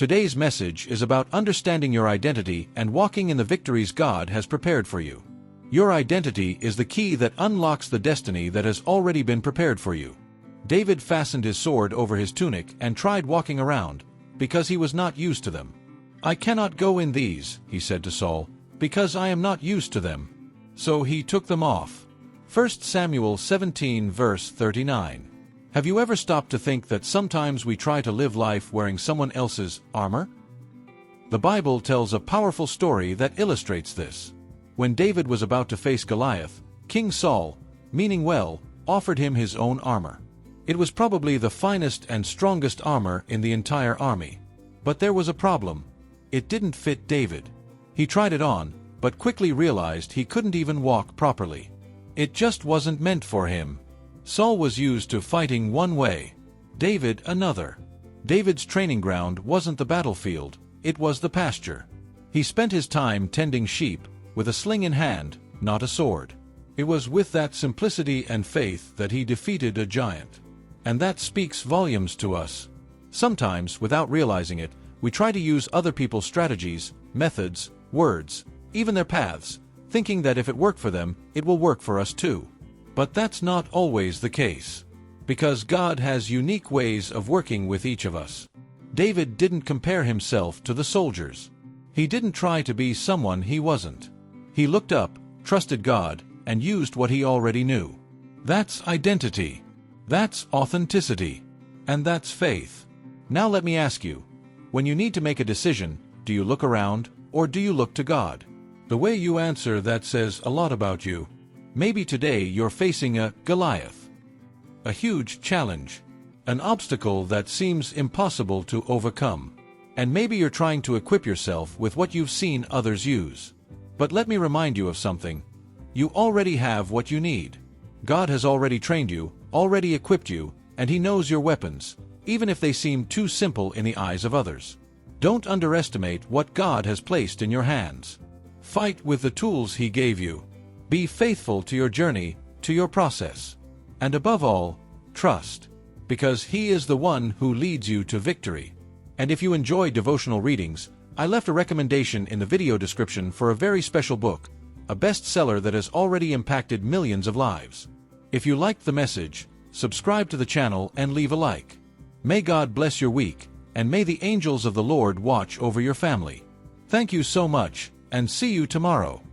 Today's message is about understanding your identity and walking in the victories God has prepared for you. Your identity is the key that unlocks the destiny that has already been prepared for you. David fastened his sword over his tunic and tried walking around, because he was not used to them. "I cannot go in these," he said to Saul, "because I am not used to them." So he took them off. 1 Samuel 17 verse 39. Have you ever stopped to think that sometimes we try to live life wearing someone else's armor? The Bible tells a powerful story that illustrates this. When David was about to face Goliath, King Saul, meaning well, offered him his own armor. It was probably the finest and strongest armor in the entire army. But there was a problem. It didn't fit David. He tried it on, but quickly realized he couldn't even walk properly. It just wasn't meant for him. Saul was used to fighting one way, David another. David's training ground wasn't the battlefield, it was the pasture. He spent his time tending sheep, with a sling in hand, not a sword. It was with that simplicity and faith that he defeated a giant. And that speaks volumes to us. Sometimes, without realizing it, we try to use other people's strategies, methods, words, even their paths, thinking that if it worked for them, it will work for us too. But that's not always the case. Because God has unique ways of working with each of us. David didn't compare himself to the soldiers. He didn't try to be someone he wasn't. He looked up, trusted God, and used what he already knew. That's identity. That's authenticity. And that's faith. Now let me ask you, when you need to make a decision, do you look around, or do you look to God? The way you answer that says a lot about you. Maybe today you're facing a Goliath. A huge challenge. An obstacle that seems impossible to overcome. And maybe you're trying to equip yourself with what you've seen others use. But let me remind you of something. You already have what you need. God has already trained you, already equipped you, and He knows your weapons, even if they seem too simple in the eyes of others. Don't underestimate what God has placed in your hands. Fight with the tools He gave you. Be faithful to your journey, to your process. And above all, trust. Because He is the one who leads you to victory. And if you enjoy devotional readings, I left a recommendation in the video description for a very special book, a bestseller that has already impacted millions of lives. If you liked the message, subscribe to the channel and leave a like. May God bless your week, and may the angels of the Lord watch over your family. Thank you so much, and see you tomorrow.